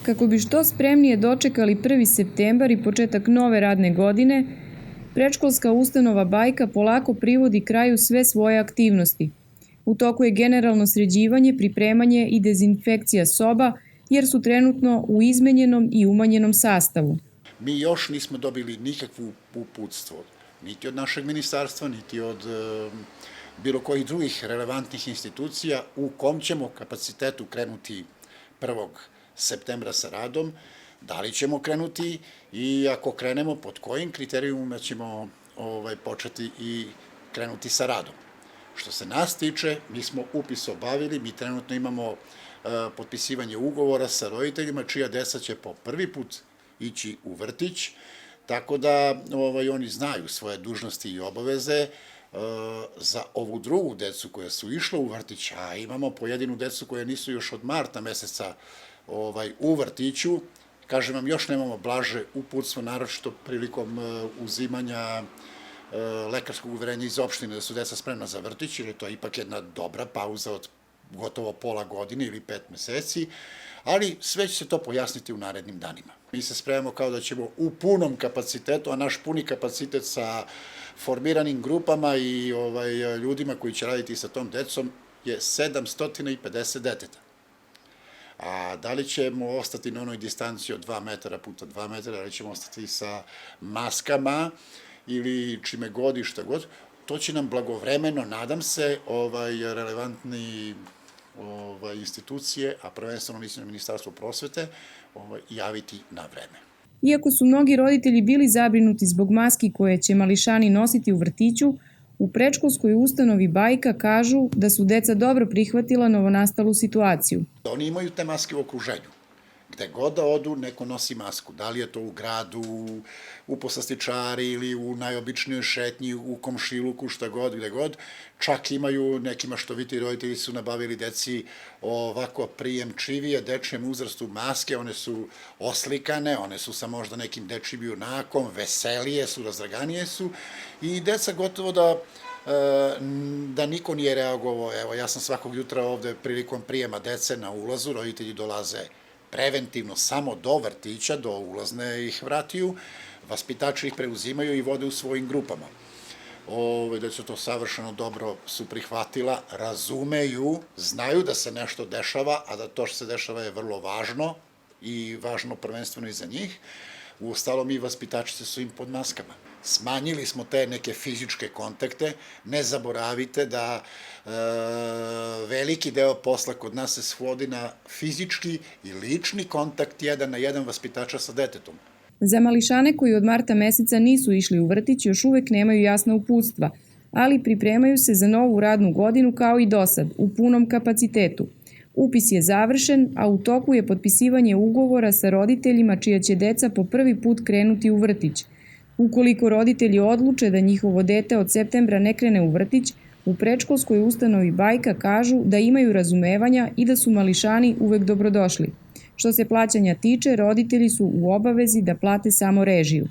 Kako bi što spremnije dočekali 1. septembar i početak nove radne godine, predškolska ustanova Bajka polako privodi kraju sve svoje aktivnosti. U toku je generalno sređivanje, pripremanje i dezinfekcija soba, jer su trenutno u izmenjenom i umanjenom sastavu. Mi još nismo dobili nikakvu uputstvo, niti od našeg ministarstva, niti od bilo kojih drugih relevantnih institucija u kom ćemo kapacitetu krenuti 1. septembra sa radom, da li ćemo krenuti i ako krenemo pod kojim kriterijumima ćemo početi i krenuti sa radom. Što se nas tiče, mi smo upis obavili, mi trenutno imamo potpisivanje ugovora sa roditeljima čija deca će po prvi put ići u vrtić, tako da oni znaju svoje dužnosti i obaveze. Za ovu drugu decu koja su išla u vrtić, a imamo pojedinu decu koja nisu još od marta meseca u vrtiću, kažem vam, još nemamo blaže uputstvo, naročito prilikom uzimanja lekarskog uverenja iz opštine da su deca spremna za vrtić, jer je to ipak jedna dobra pauza od gotovo pola godine ili 5 meseci, ali sve će se to pojasniti u narednim danima. Mi se spremamo kao da ćemo u punom kapacitetu, a naš puni kapacitet sa formiranim grupama i ljudima koji će raditi sa tom decom je 750 deteta. A da li ćemo ostati na onoj distanci od 2 metara puta 2 metara, da li ćemo ostati sa maskama ili čime god i šta god, to će nam blagovremeno, nadam se, relevantni institucije, a prvenstveno mislim na Ministarstvo prosvete, javiti na vreme. Iako su mnogi roditelji bili zabrinuti zbog maski koje će mališani nositi u vrtiću, u predškolskoj ustanovi Bajka kažu da su deca dobro prihvatila novonastalu situaciju. Oni imaju te maske u okruženju. Gde god da odu, neko nosi masku. Da li je to u gradu, u poslastičari ili u najobičnijoj šetnji, u komšiluku, šta god, gde god. Čak imaju nekima što vidite, roditelji su nabavili deci ovako prijemčivije, dečjem uzrastu maske, one su oslikane, one su sa možda nekim dečjim junakom, veselije su, razdraganije su i deca gotovo da niko nije reagovao. Evo, ja sam svakog jutra ovde prilikom prijema dece na ulazu, roditelji dolaze preventivno samo do vrtića, do ulazne ih vratiju, vaspitači ih preuzimaju i vode u svojim grupama. Da su to savršeno dobro su prihvatila, razumeju, znaju da se nešto dešava, a da to što se dešava je vrlo važno i važno prvenstveno i za njih. Uostalom i vaspitačice su im pod maskama. Smanjili smo te neke fizičke kontakte, ne zaboravite da veliki deo posla kod nas se svodi na fizički i lični kontakt jedan na jedan vaspitača sa detetom. Za mališane koji od marta meseca nisu išli u vrtić još uvek nemaju jasna uputstva, ali pripremaju se za novu radnu godinu kao i dosad, u punom kapacitetu. Upis je završen, a u toku je potpisivanje ugovora sa roditeljima čija će deca po prvi put krenuti u vrtić. Ukoliko roditelji odluče da njihovo dete od septembra ne krene u vrtić, u predškolskoj ustanovi Bajka kažu da imaju razumevanja i da su mališani uvek dobrodošli. Što se plaćanja tiče, roditelji su u obavezi da plate samo režiju.